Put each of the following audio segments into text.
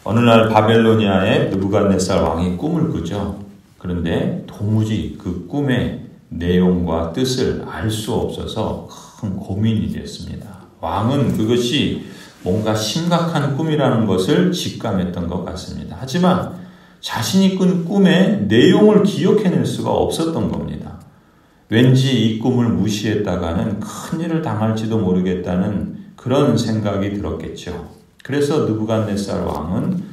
어느 날 바벨로니아의 느부갓네살 왕이 꿈을 꾸죠. 그런데 도무지 그 꿈의 내용과 뜻을 알 수 없어서 큰 고민이 됐습니다. 왕은 그것이 뭔가 심각한 꿈이라는 것을 직감했던 것 같습니다. 하지만 자신이 꾼 꿈의 내용을 기억해낼 수가 없었던 겁니다. 왠지 이 꿈을 무시했다가는 큰일을 당할지도 모르겠다는 그런 생각이 들었겠죠. 그래서 느부갓네살 왕은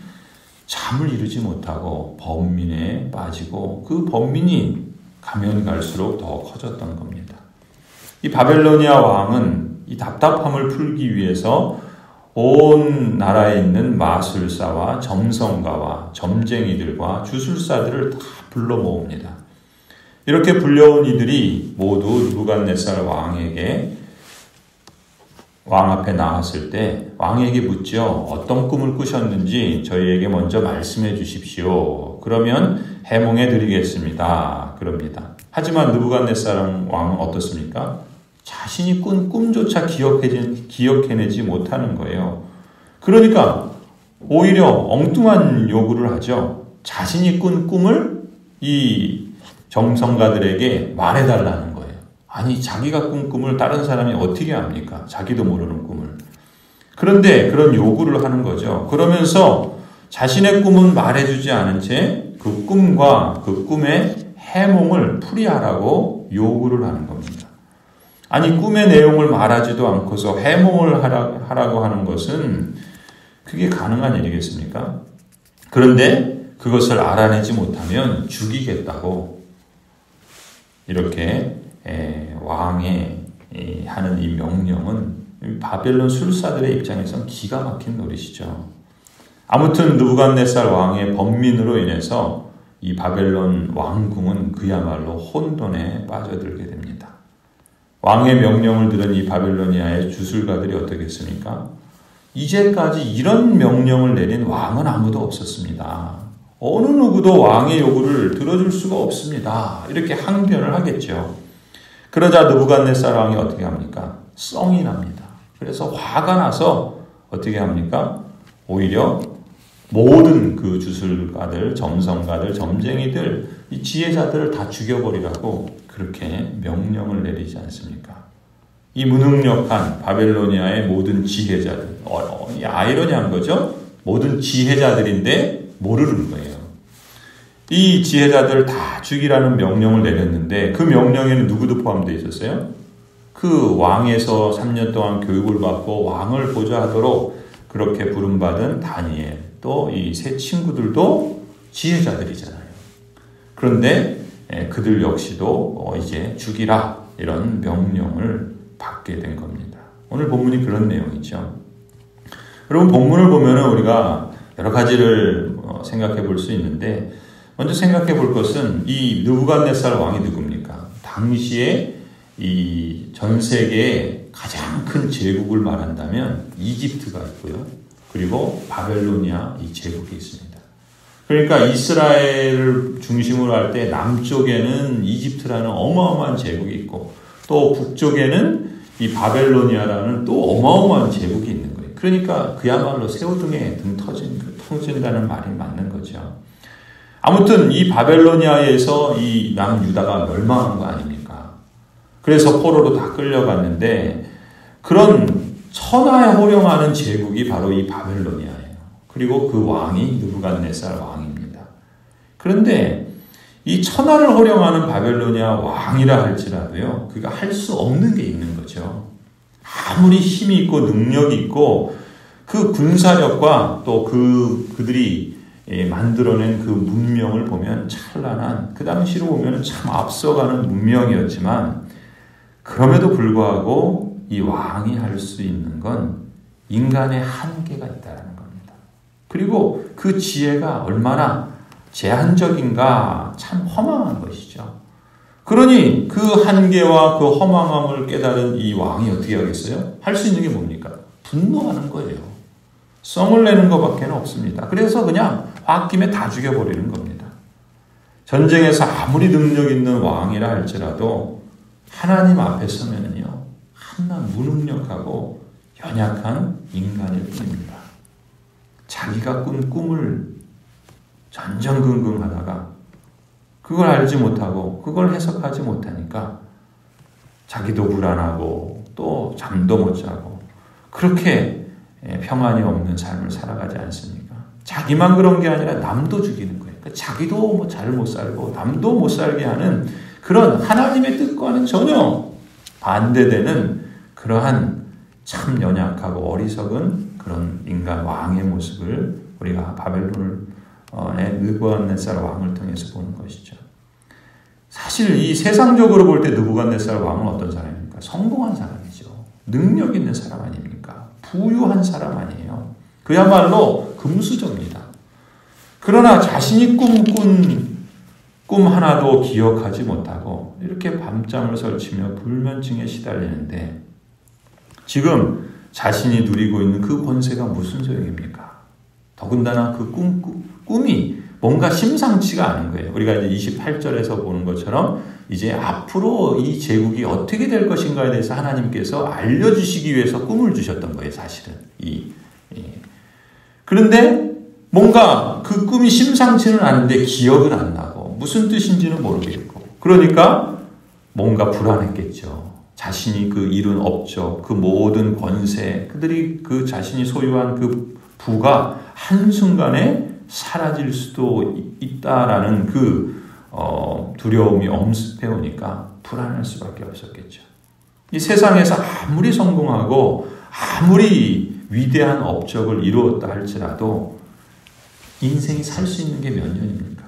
잠을 이루지 못하고 번민에 빠지고 그 번민이 가면 갈수록 더 커졌던 겁니다. 이 바벨로니아 왕은 이 답답함을 풀기 위해서 온 나라에 있는 마술사와 점성가와 점쟁이들과 주술사들을 다 불러 모읍니다. 이렇게 불려온 이들이 모두 느부갓네살 왕 앞에 나왔을 때 왕에게 묻죠. 어떤 꿈을 꾸셨는지 저희에게 먼저 말씀해 주십시오. 그러면 해몽해 드리겠습니다. 그럽니다. 하지만 느부갓네살 왕은 어떻습니까? 자신이 꾼 꿈조차 기억해내지 못하는 거예요. 그러니까 오히려 엉뚱한 요구를 하죠. 자신이 꾼 꿈을 이 점성가들에게 말해달라는 거예요. 아니, 자기가 꾼 꿈을 다른 사람이 어떻게 압니까? 자기도 모르는 꿈을. 그런데 그런 요구를 하는 거죠. 그러면서 자신의 꿈은 말해주지 않은 채 그 꿈과 그 꿈의 해몽을 풀이하라고 요구를 하는 겁니다. 아니, 꿈의 내용을 말하지도 않고서 해몽을 하라고 하는 것은 그게 가능한 일이겠습니까? 그런데 그것을 알아내지 못하면 죽이겠다고 이렇게 왕의 하는 이 명령은 바벨론 술사들의 입장에서는 기가 막힌 노릇이죠. 아무튼 느부갓네살 왕의 번민으로 인해서 이 바벨론 왕궁은 그야말로 혼돈에 빠져들게 됩니다. 왕의 명령을 들은 이 바벨로니아의 주술가들이 어떻겠습니까? 이제까지 이런 명령을 내린 왕은 아무도 없었습니다. 어느 누구도 왕의 요구를 들어줄 수가 없습니다. 이렇게 항변을 하겠죠. 그러자 느부갓네살 왕이 어떻게 합니까? 썽이 납니다. 그래서 화가 나서 어떻게 합니까? 오히려 모든 그 주술가들, 점성가들, 점쟁이들, 이 지혜자들을 다 죽여버리라고 그렇게 명령을 내리지 않습니까? 이 무능력한 바벨로니아의 모든 지혜자들, 아이러니한 거죠? 모든 지혜자들인데 모르는 거예요. 이 지혜자들을 다 죽이라는 명령을 내렸는데 그 명령에는 누구도 포함되어 있었어요? 그 왕에서 3년 동안 교육을 받고 왕을 보좌하도록 그렇게 부름받은 다니엘, 또 이 세 친구들도 지혜자들이잖아요. 그런데 그들 역시도 이제 죽이라 이런 명령을 받게 된 겁니다. 오늘 본문이 그런 내용이죠. 여러분, 본문을 보면 우리가 여러 가지를 생각해 볼 수 있는데 먼저 생각해 볼 것은 이 느부갓네살 왕이 누굽니까? 당시에 이 전 세계의 가장 큰 제국을 말한다면 이집트가 있고요. 그리고 바벨로니아 이 제국이 있습니다. 그러니까 이스라엘을 중심으로 할 때 남쪽에는 이집트라는 어마어마한 제국이 있고 또 북쪽에는 이 바벨로니아라는 또 어마어마한 제국이 있는 거예요. 그러니까 그야말로 새우등에 등 터진다는 말이 맞는 거죠. 아무튼 이 바벨로니아에서 이 남유다가 멸망한 거 아닙니까? 그래서 포로로 다 끌려갔는데 그런 천하에 호령하는 제국이 바로 이 바벨로니아예요. 그리고 그 왕이 느부갓네살 왕입니다. 그런데 이 천하를 호령하는 바벨로니아 왕이라 할지라도요, 그가 할 수 없는 게 있는 거죠. 아무리 힘이 있고 능력이 있고 그 군사력과 또 그들이 만들어낸 그 문명을 보면 찬란한, 그 당시로 보면 참 앞서가는 문명이었지만 그럼에도 불구하고 이 왕이 할 수 있는 건 인간의 한계가 있다는 겁니다. 그리고 그 지혜가 얼마나 제한적인가 참 허망한 것이죠. 그러니 그 한계와 그 허망함을 깨달은 이 왕이 어떻게 하겠어요? 할 수 있는 게 뭡니까? 분노하는 거예요. 썽을 내는 것밖에 없습니다. 그래서 그냥 홧김에 다 죽여버리는 겁니다. 전쟁에서 아무리 능력 있는 왕이라 할지라도 하나님 앞에 서면은요, 한낱 무능력하고 연약한 인간일 뿐입니다. 자기가 꾼 꿈을 전전긍긍하다가 그걸 알지 못하고 그걸 해석하지 못하니까 자기도 불안하고 또 잠도 못 자고 그렇게 평안이 없는 삶을 살아가지 않습니까? 자기만 그런 게 아니라 남도 죽이는 거예요. 그러니까 자기도 잘 못 살고 남도 못 살게 하는 그런 하나님의 뜻과는 전혀 반대되는 그러한 참 연약하고 어리석은 그런 인간 왕의 모습을 우리가 바벨론의 느부갓네살 왕을 통해서 보는 것이죠. 사실 이 세상적으로 볼 때 느부갓네살 왕은 어떤 사람입니까? 성공한 사람이죠. 능력 있는 사람 아닙니까? 부유한 사람 아니에요. 그야말로 금수저입니다. 그러나 자신이 꿈꾼 꿈 하나도 기억하지 못하고 이렇게 밤잠을 설치며 불면증에 시달리는데 지금 자신이 누리고 있는 그 권세가 무슨 소용입니까? 더군다나 그 꿈이 뭔가 심상치가 않은 거예요. 우리가 이제 28절에서 보는 것처럼 이제 앞으로 이 제국이 어떻게 될 것인가에 대해서 하나님께서 알려주시기 위해서 꿈을 주셨던 거예요, 사실은. 그런데 뭔가 그 꿈이 심상치는 않은데 기억은 안 나고 무슨 뜻인지는 모르겠고 그러니까 뭔가 불안했겠죠. 자신이 그 이룬 업적, 그 모든 권세, 그들이 그 자신이 소유한 그 부가 한순간에 사라질 수도 있다라는 그 두려움이 엄습해 오니까 불안할 수밖에 없었겠죠. 이 세상에서 아무리 성공하고 아무리 위대한 업적을 이루었다 할지라도 인생이 살 수 있는 게 몇 년입니까?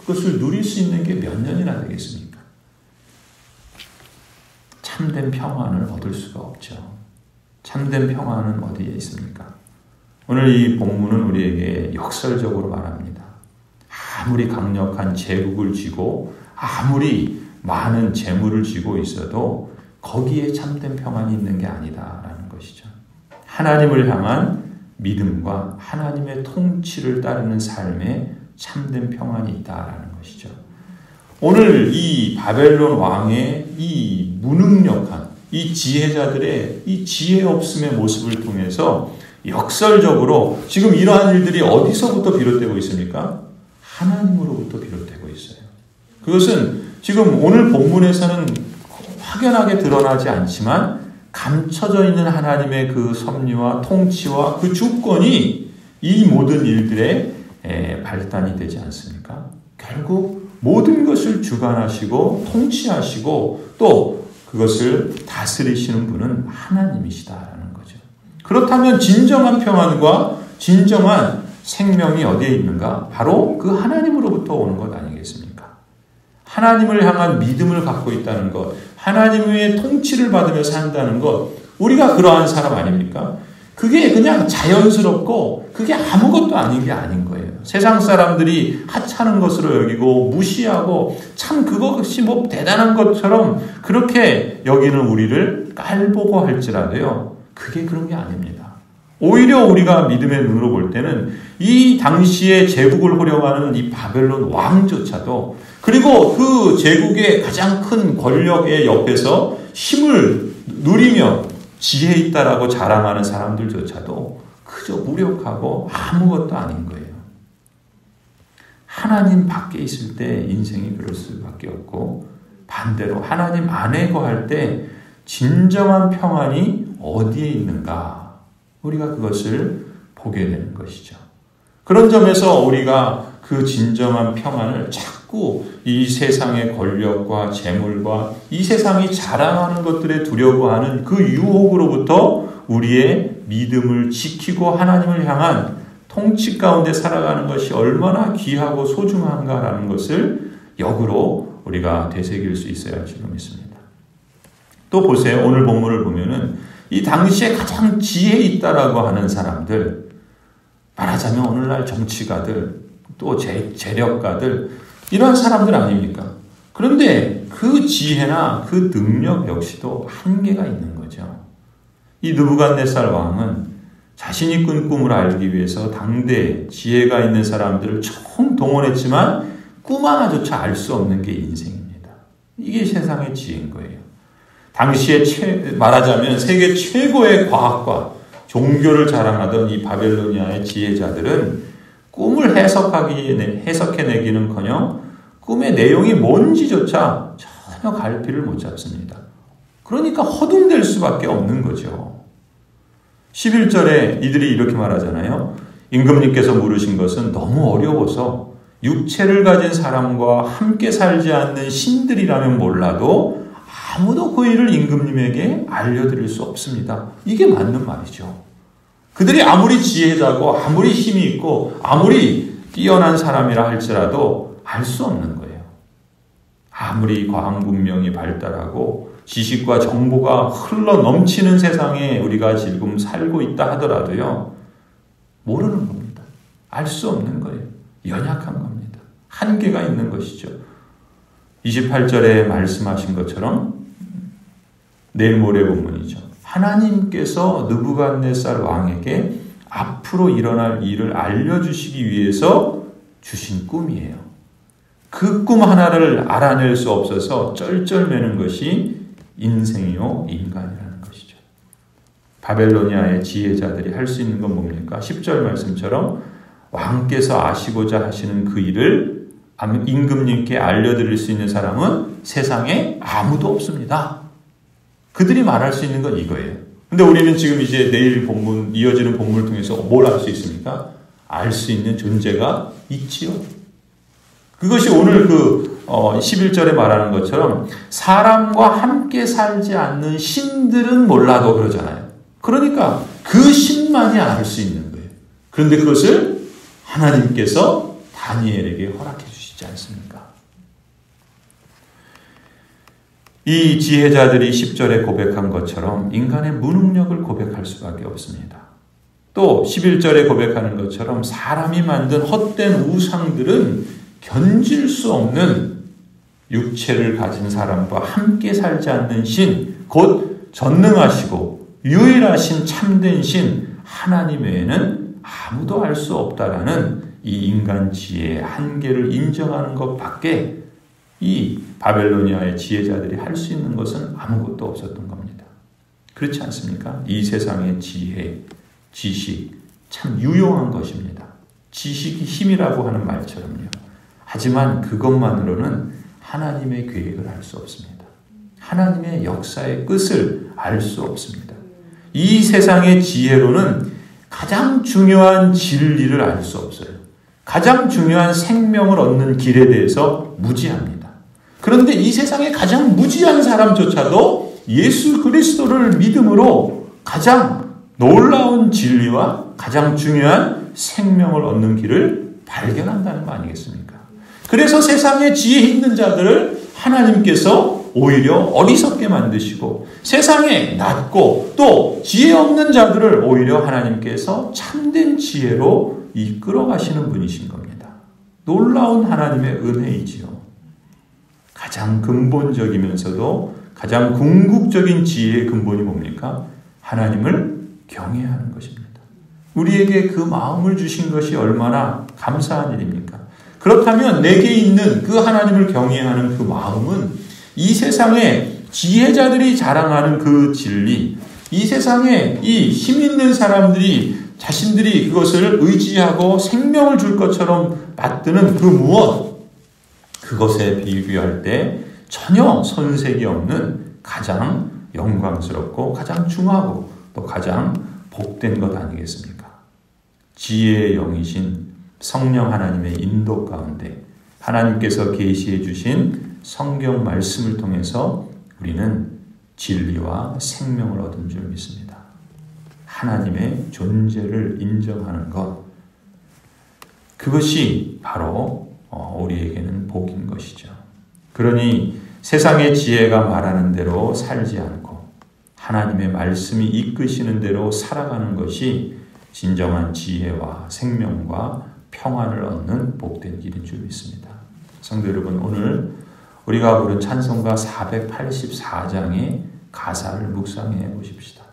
그것을 누릴 수 있는 게 몇 년이나 되겠습니까? 참된 평안을 얻을 수가 없죠. 참된 평안은 어디에 있습니까? 오늘 이 본문은 우리에게 역설적으로 말합니다. 아무리 강력한 제국을 쥐고 아무리 많은 재물을 쥐고 있어도 거기에 참된 평안이 있는 게 아니다라는 것이죠. 하나님을 향한 믿음과 하나님의 통치를 따르는 삶에 참된 평안이 있다라는 것이죠. 오늘 이 바벨론 왕의 이 무능력한 이 지혜자들의 이 지혜 없음의 모습을 통해서 역설적으로 지금 이러한 일들이 어디서부터 비롯되고 있습니까? 하나님으로부터 비롯되고 있어요. 그것은 지금 오늘 본문에서는 확연하게 드러나지 않지만 감춰져 있는 하나님의 그 섭리와 통치와 그 주권이 이 모든 일들의 발단이 되지 않습니까? 결국 모든 것을 주관하시고 통치하시고 또 그것을 다스리시는 분은 하나님이시다라는 거죠. 그렇다면 진정한 평안과 진정한 생명이 어디에 있는가? 바로 그 하나님으로부터 오는 것 아니겠습니까? 하나님을 향한 믿음을 갖고 있다는 것, 하나님의 통치를 받으며 산다는 것, 우리가 그러한 사람 아닙니까? 그게 그냥 자연스럽고 그게 아무것도 아닌 게 아닌 거예요. 세상 사람들이 하찮은 것으로 여기고 무시하고 참 그것이 뭐 대단한 것처럼 그렇게 여기는 우리를 깔보고 할지라도요. 그게 그런 게 아닙니다. 오히려 우리가 믿음의 눈으로 볼 때는 이 당시에 제국을 호령하는 이 바벨론 왕조차도 그리고 그 제국의 가장 큰 권력의 옆에서 힘을 누리며 지혜 있다라고 자랑하는 사람들조차도 그저 무력하고 아무것도 아닌 거예요. 하나님 밖에 있을 때 인생이 그럴 수밖에 없고 반대로 하나님 안에 거할 때 진정한 평안이 어디에 있는가 우리가 그것을 보게 되는 것이죠. 그런 점에서 우리가 그 진정한 평안을 자꾸 이 세상의 권력과 재물과 이 세상이 자랑하는 것들에 두려고 하는 그 유혹으로부터 우리의 믿음을 지키고 하나님을 향한 통치 가운데 살아가는 것이 얼마나 귀하고 소중한가라는 것을 역으로 우리가 되새길 수 있어야 할 줄 믿습니다. 또 보세요. 오늘 본문을 보면은 이 당시에 가장 지혜 있다라고 하는 사람들, 말하자면 오늘날 정치가들, 또 재력가들, 이런 사람들 아닙니까? 그런데 그 지혜나 그 능력 역시도 한계가 있는 거죠. 이 느부갓네살 왕은 자신이 꾼 꿈을 알기 위해서 당대 지혜가 있는 사람들을 총 동원했지만 꿈 하나조차 알 수 없는 게 인생입니다. 이게 세상의 지혜인 거예요. 당시에 말하자면 세계 최고의 과학과 종교를 자랑하던 이 바벨로니아의 지혜자들은 꿈을 해석해내기는커녕 꿈의 내용이 뭔지조차 전혀 갈피를 못 잡습니다. 그러니까 허둥댈 수밖에 없는 거죠. 11절에 이들이 이렇게 말하잖아요. 임금님께서 물으신 것은 너무 어려워서 육체를 가진 사람과 함께 살지 않는 신들이라면 몰라도 아무도 그 일을 임금님에게 알려드릴 수 없습니다. 이게 맞는 말이죠. 그들이 아무리 지혜자고 아무리 힘이 있고 아무리 뛰어난 사람이라 할지라도 알 수 없는 거예요. 아무리 과학 문명이 발달하고 지식과 정보가 흘러 넘치는 세상에 우리가 지금 살고 있다 하더라도요. 모르는 겁니다. 알 수 없는 거예요. 연약한 겁니다. 한계가 있는 것이죠. 28절에 말씀하신 것처럼 내일 모레 본문이죠. 하나님께서 느부갓네살 왕에게 앞으로 일어날 일을 알려주시기 위해서 주신 꿈이에요. 그 꿈 하나를 알아낼 수 없어서 쩔쩔매는 것이 인생이요 인간이라는 것이죠. 바벨로니아의 지혜자들이 할 수 있는 건 뭡니까? 10절 말씀처럼 왕께서 아시고자 하시는 그 일을 임금님께 알려드릴 수 있는 사람은 세상에 아무도 없습니다. 그들이 말할 수 있는 건 이거예요. 근데 우리는 지금 이제 내일 본문, 이어지는 본문을 통해서 뭘 알 수 있습니까? 알 수 있는 존재가 있지요. 그것이 오늘 11절에 말하는 것처럼 사람과 함께 살지 않는 신들은 몰라도 그러잖아요. 그러니까 그 신만이 알 수 있는 거예요. 그런데 그것을 하나님께서 다니엘에게 허락해 주시지 않습니까? 이 지혜자들이 10절에 고백한 것처럼 인간의 무능력을 고백할 수밖에 없습니다. 또 11절에 고백하는 것처럼 사람이 만든 헛된 우상들은 견질 수 없는 육체를 가진 사람과 함께 살지 않는 신, 곧 전능하시고 유일하신 참된 신 하나님 외에는 아무도 알 수 없다라는 이 인간 지혜의 한계를 인정하는 것밖에 이 바벨로니아의 지혜자들이 할 수 있는 것은 아무것도 없었던 겁니다. 그렇지 않습니까? 이 세상의 지혜, 지식 참 유용한 것입니다. 지식이 힘이라고 하는 말처럼요. 하지만 그것만으로는 하나님의 계획을 알 수 없습니다. 하나님의 역사의 끝을 알 수 없습니다. 이 세상의 지혜로는 가장 중요한 진리를 알 수 없어요. 가장 중요한 생명을 얻는 길에 대해서 무지합니다. 그런데 이 세상에 가장 무지한 사람조차도 예수 그리스도를 믿음으로 가장 놀라운 진리와 가장 중요한 생명을 얻는 길을 발견한다는 거 아니겠습니까? 그래서 세상에 지혜 있는 자들을 하나님께서 오히려 어리석게 만드시고 세상에 낮고 또 지혜 없는 자들을 오히려 하나님께서 참된 지혜로 이끌어 가시는 분이신 겁니다. 놀라운 하나님의 은혜이지요. 가장 근본적이면서도 가장 궁극적인 지혜의 근본이 뭡니까? 하나님을 경외하는 것입니다. 우리에게 그 마음을 주신 것이 얼마나 감사한 일입니까? 그렇다면 내게 있는 그 하나님을 경외하는 그 마음은 이 세상에 지혜자들이 자랑하는 그 진리, 이 세상에 이 힘 있는 사람들이 자신들이 그것을 의지하고 생명을 줄 것처럼 받드는 그 무엇, 그것에 비교할 때 전혀 손색이 없는 가장 영광스럽고 가장 중하고 또 가장 복된 것 아니겠습니까? 지혜의 영이신 성령 하나님의 인도 가운데 하나님께서 계시해 주신 성경 말씀을 통해서 우리는 진리와 생명을 얻은 줄 믿습니다. 하나님의 존재를 인정하는 것, 그것이 바로 우리에게는 복인 것이죠. 그러니 세상의 지혜가 말하는 대로 살지 않고 하나님의 말씀이 이끄시는 대로 살아가는 것이 진정한 지혜와 생명과 평안을 얻는 복된 길인 줄 믿습니다. 성도 여러분, 오늘 우리가 부른 찬송가 484장의 가사를 묵상해 보십시다.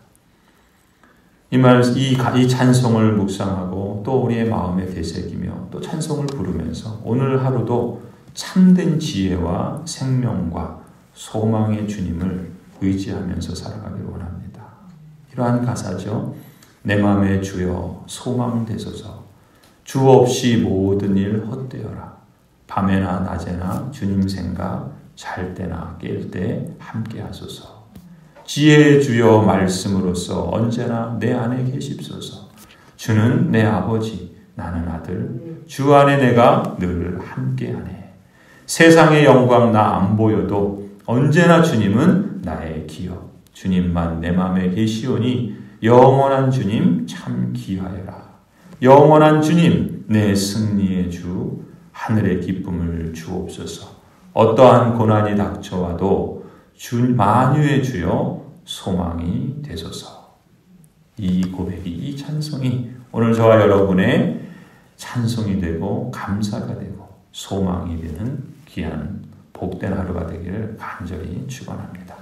이 찬송을 묵상하고 또 우리의 마음에 되새기며 또 찬송을 부르면서 오늘 하루도 참된 지혜와 생명과 소망의 주님을 의지하면서 살아가기를 원합니다. 이러한 가사죠. 내 맘에 주여 소망되소서. 주 없이 모든 일 헛되어라. 밤에나 낮에나 주님 생각, 잘 때나 깰 때 함께 하소서. 지혜의 주여 말씀으로서 언제나 내 안에 계십소서. 주는 내 아버지, 나는 아들, 주 안에 내가 늘 함께하네. 세상의 영광 나 안 보여도 언제나 주님은 나의 기업. 주님만 내 맘에 계시오니 영원한 주님 참 귀하여라. 영원한 주님 내 승리의 주, 하늘의 기쁨을 주옵소서. 어떠한 고난이 닥쳐와도 만유의 주여 소망이 되소서. 이 고백이, 이 찬송이 오늘 저와 여러분의 찬송이 되고 감사가 되고 소망이 되는 귀한 복된 하루가 되기를 간절히 축원합니다.